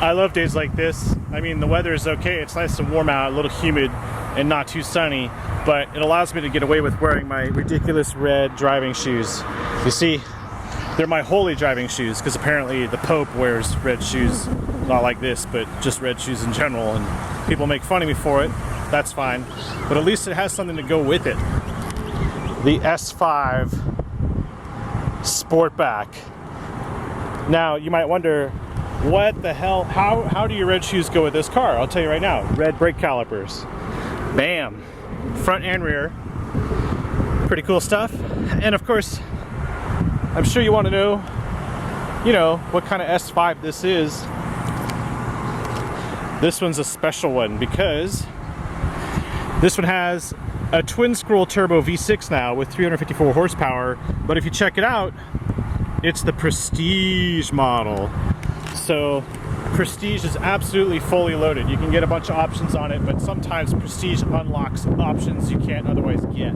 I love days like this. I mean, the weather is okay. It's nice and warm out, a little humid and not too sunny, but it allows me to get away with wearing my ridiculous red driving shoes. You see, they're my holy driving shoes because apparently the Pope wears red shoes. Not like this, but just red shoes in general, and people make fun of me for it. That's fine, but at least it has something to go with it. The S5 Sportback. Now, you might wonder, what the hell, how do your red shoes go with this car? I'll tell you right now. Red brake calipers. Bam. Front and rear. Pretty cool stuff. And of course, I'm sure you want to know, what kind of S5 this is. This one's a special one because this one has a twin scroll turbo V6 now with 354 horsepower, but if you check it out, it's the Prestige model. So Prestige is absolutely fully loaded. You can get a bunch of options on it, but sometimes Prestige unlocks options you can't otherwise get.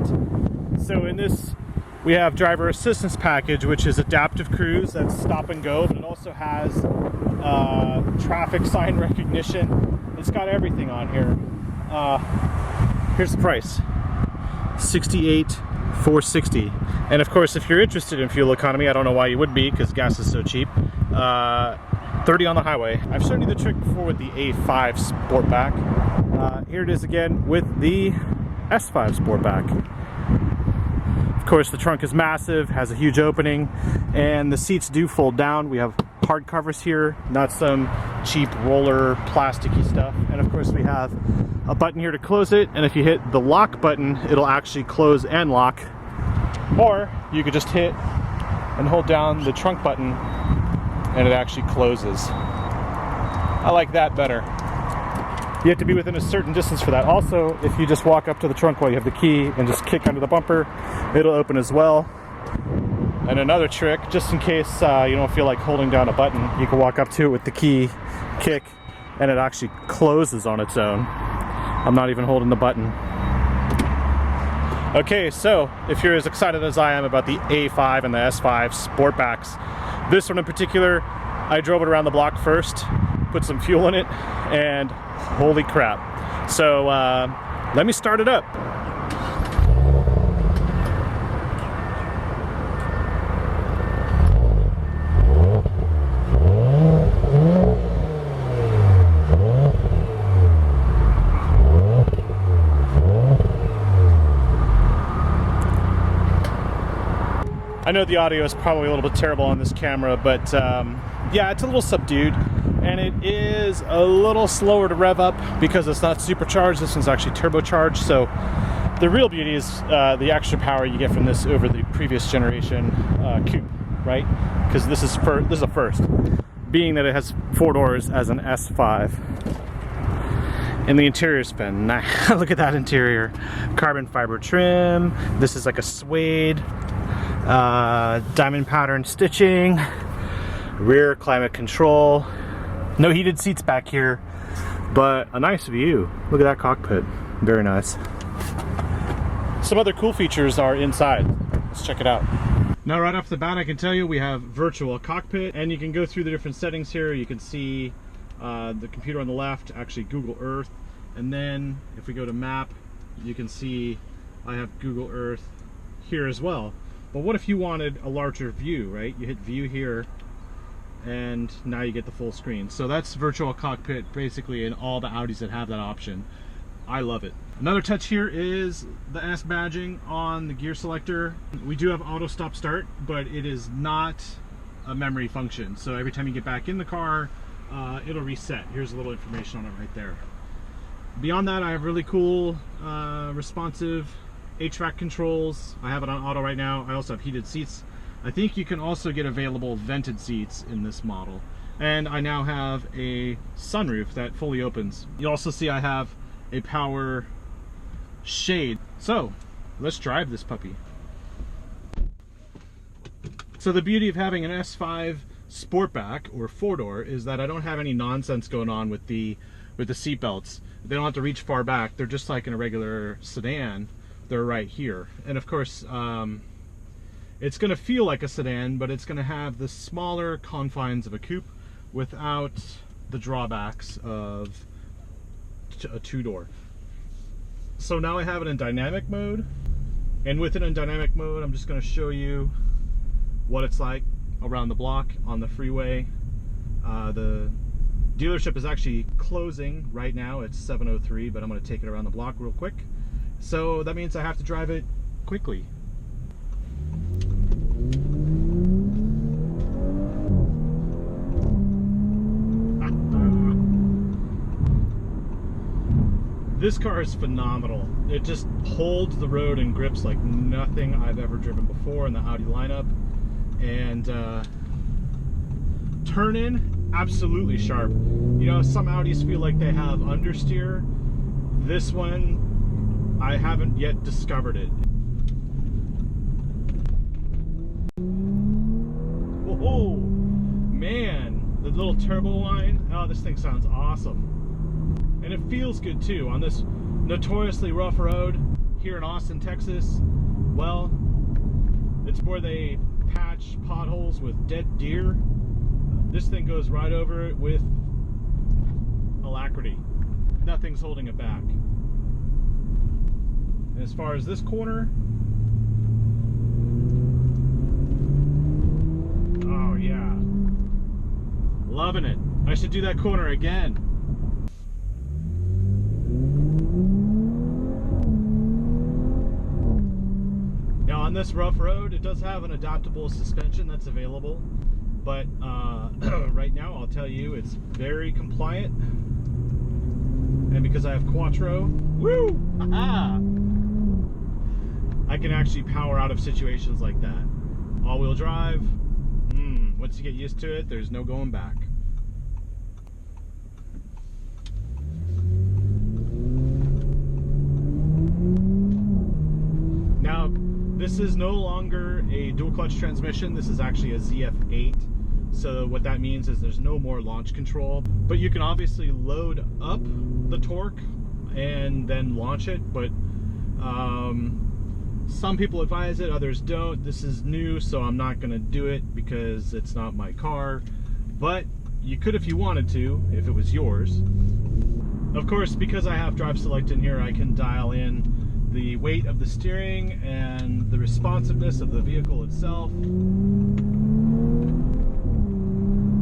So in this, we have driver assistance package, which is adaptive cruise, that's stop and go, but it also has traffic sign recognition. It's got everything on here. Here's the price. $68,460. And of course, if you're interested in fuel economy, I don't know why you would be, because gas is so cheap. 30 on the highway. I've shown you the trick before with the A5 Sportback. Here it is again with the S5 Sportback. Of course, the trunk is massive, has a huge opening, and the seats do fold down. We have hard covers here, not some cheap roller plasticky stuff. And of course, we have a button here to close it, and if you hit the lock button, it'll actually close and lock. Or you could just hit and hold down the trunk button and it actually closes. I like that better. You have to be within a certain distance for that. Also, if you just walk up to the trunk while you have the key and just kick under the bumper, it'll open as well. And another trick, just in case you don't feel like holding down a button, you can walk up to it with the key, kick, and it actually closes on its own. I'm not even holding the button. Okay, so if you're as excited as I am about the A5 and the S5 Sportbacks, this one in particular, I drove it around the block first, put some fuel in it, and holy crap. So let me start it up. I know the audio is probably a little bit terrible on this camera, but yeah, it's a little subdued, and it is a little slower to rev up because it's not supercharged. This one's actually turbocharged, so the real beauty is the extra power you get from this over the previous generation coupe, right? Because this is a first, being that it has 4 doors as an S5. And the interior's been nice. Look at that interior. Carbon fiber trim. This is like a suede. Diamond pattern stitching, rear climate control, no heated seats back here, but a nice view. Look at that cockpit, very nice. Some other cool features are inside. Let's check it out. Now right off the bat, I can tell you we have virtual cockpit, and you can go through the different settings here. You can see the computer on the left, actually Google Earth, and then if we go to map, you can see I have Google Earth here as well. But what if you wanted a larger view, right? You hit view here, and now you get the full screen. So that's virtual cockpit basically in all the Audis that have that option. I love it. Another touch here is the S badging on the gear selector. We do have auto stop start, but it is not a memory function. So every time you get back in the car, it'll reset. Here's a little information on it right there. Beyond that, I have really cool, responsive HVAC controls. I have it on auto right now. I also have heated seats. I think you can also get available vented seats in this model. And I now have a sunroof that fully opens. You also see I have a power shade. So let's drive this puppy. So the beauty of having an S5 Sportback or 4-door is that I don't have any nonsense going on with the seat belts. They don't have to reach far back. They're just like in a regular sedan. They're right here. And of course, it's going to feel like a sedan, but it's going to have the smaller confines of a coupe without the drawbacks of a two-door. So now I have it in dynamic mode, and with it in dynamic mode, I'm just going to show you what it's like around the block on the freeway. The dealership is actually closing right now. It's 7:03, but I'm going to take it around the block real quick. So that means I have to drive it quickly. This car is phenomenal. It just holds the road and grips like nothing I've ever driven before in the Audi lineup. And turn in, absolutely sharp. You know, some Audis feel like they have understeer. This one, I haven't yet discovered it. Oh man, the little turbo line. Oh, this thing sounds awesome. And it feels good too on this notoriously rough road here in Austin, Texas. Well, it's where they patch potholes with dead deer. This thing goes right over it with alacrity. Nothing's holding it back. And as far as this corner, oh yeah, loving it. I should do that corner again. Now on this rough road, it does have an adaptable suspension that's available, but right now I'll tell you it's very compliant. And because I have Quattro, woo, I can actually power out of situations like that. All-wheel drive, once you get used to it, there's no going back. Now, this is no longer a dual clutch transmission. This is actually a ZF8. So what that means is there's no more launch control, but you can obviously load up the torque and then launch it. But some people advise it, others don't. This is new, so I'm not gonna do it because it's not my car, but you could if you wanted to, if it was yours. Of course, because I have Drive Select in here, I can dial in the weight of the steering and the responsiveness of the vehicle itself.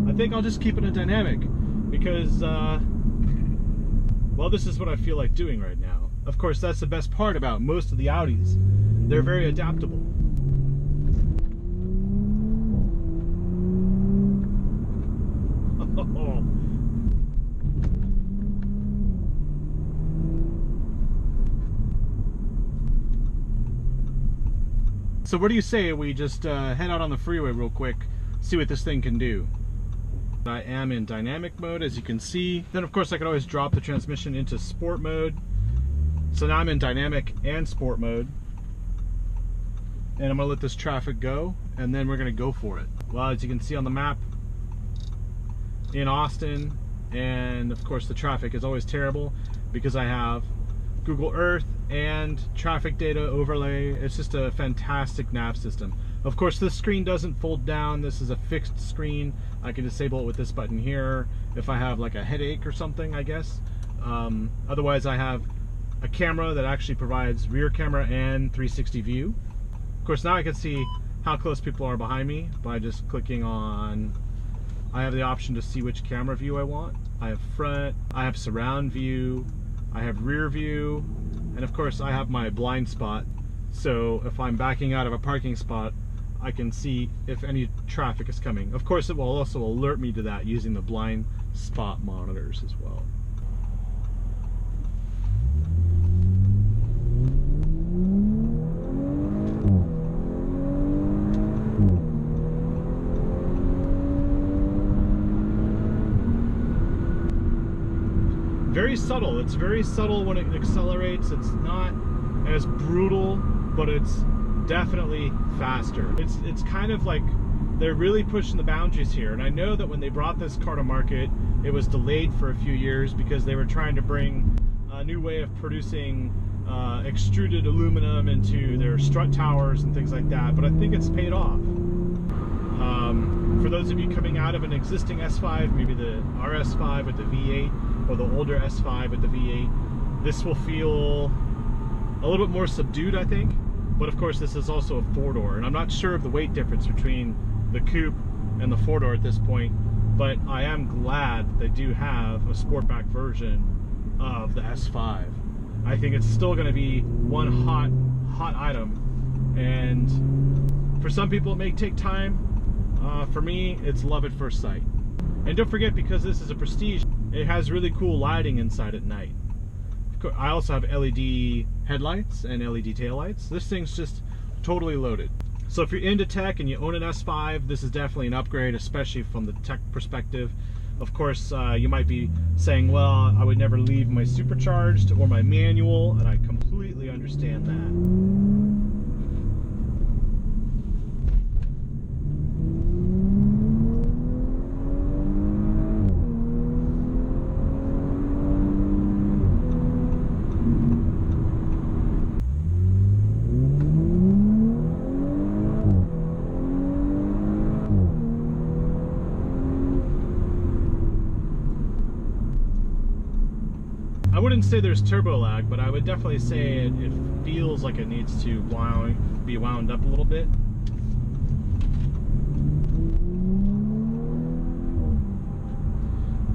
I think I'll just keep it in dynamic because, well, this is what I feel like doing right now. Of course, that's the best part about most of the Audis. They're very adaptable. So what do you say we just head out on the freeway real quick, see what this thing can do? I am in dynamic mode, as you can see. Then of course I could always drop the transmission into sport mode. So now I'm in dynamic and sport mode. And I'm gonna let this traffic go, and then we're gonna go for it. Well, as you can see on the map, in Austin, and of course the traffic is always terrible because I have Google Earth and traffic data overlay. It's just a fantastic nav system. Of course, this screen doesn't fold down. This is a fixed screen. I can disable it with this button here if I have like a headache or something, I guess. Otherwise, I have a camera that actually provides rear camera and 360 view. Of course, now I can see how close people are behind me by just clicking on. I have the option to see which camera view I want. I have front, I have surround view, I have rear view, and of course I have my blind spot. So if I'm backing out of a parking spot, I can see if any traffic is coming. Of course, it will also alert me to that using the blind spot monitors as well. Very subtle. It's very subtle when it accelerates. It's not as brutal, but it's definitely faster. It's kind of like they're really pushing the boundaries here. And I know that when they brought this car to market, it was delayed for a few years because they were trying to bring a new way of producing extruded aluminum into their strut towers and things like that. But I think it's paid off. for those of you coming out of an existing S5, maybe the RS5 with the V8 or the older S5 with the V8, this will feel a little bit more subdued, I think. But of course, this is also a 4-door, and I'm not sure of the weight difference between the coupe and the 4-door at this point, but I am glad they do have a Sportback version of the S5. I think it's still going to be one hot item, and for some people it may take time. For me, it's love at first sight. And don't forget, because this is a Prestige, it has really cool lighting inside at night. I also have LED headlights and LED taillights. This thing's just totally loaded. So if you're into tech and you own an S5, this is definitely an upgrade, especially from the tech perspective. Of course, you might be saying, well, I would never leave my supercharged or my manual, and I completely understand that. I wouldn't say there's turbo lag, but I would definitely say it feels like it needs to be wound up a little bit.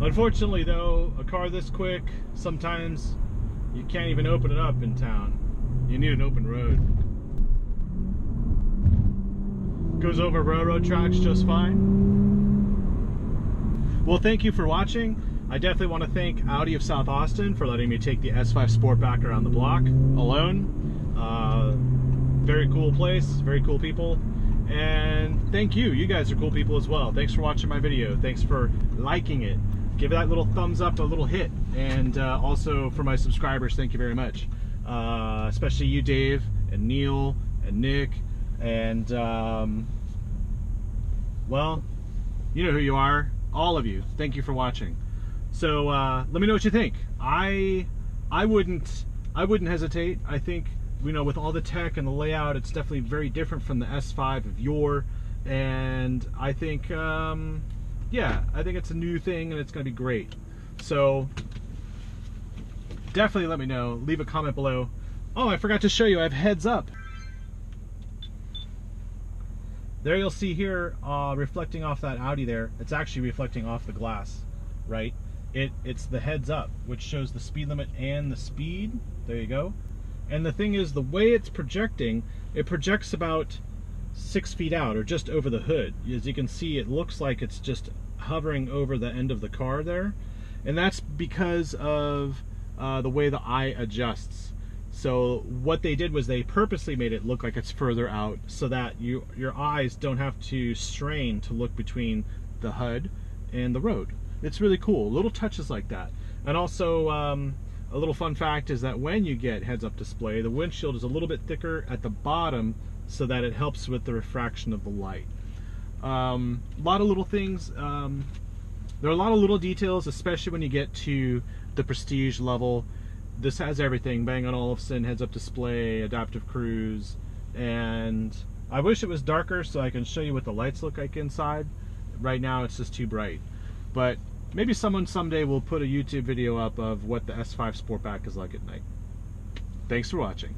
Unfortunately though, a car this quick, sometimes you can't even open it up in town. You need an open road. Goes over railroad tracks just fine. Well, thank you for watching. I definitely want to thank Audi of South Austin for letting me take the S5 Sportback around the block alone. Very cool place, very cool people. And thank you, you guys are cool people as well. Thanks for watching my video. Thanks for liking it. Give that little thumbs up, a little hit. And also for my subscribers, thank you very much. Especially you, Dave, and Neil, and Nick, and well, you know who you are. All of you, thank you for watching. So let me know what you think. I wouldn't hesitate. I think, you know, with all the tech and the layout, it's definitely very different from the S5 of yore, and I think yeah, I think it's a new thing and it's gonna be great. So definitely let me know. Leave a comment below. Oh, I forgot to show you, I have heads up. There you'll see here, reflecting off that Audi there. It's actually reflecting off the glass, right? It's the heads up, which shows the speed limit and the speed. There you go. And the thing is, the way it's projecting, it projects about 6 feet out, or just over the hood. As you can see, it looks like it's just hovering over the end of the car there. And that's because of the way the eye adjusts. So what they did was they purposely made it look like it's further out so that your eyes don't have to strain to look between the HUD and the road. It's really cool, little touches like that. And also a little fun fact is that when you get heads-up display, the windshield is a little bit thicker at the bottom so that it helps with the refraction of the light. A lot of little things. There are a lot of little details, especially when you get to the Prestige level. This has everything: Bang & Olufsen, heads-up display, adaptive cruise, and I wish it was darker so I can show you what the lights look like inside. Right now it's just too bright. But maybe someone someday will put a YouTube video up of what the S5 Sportback is like at night. Thanks for watching.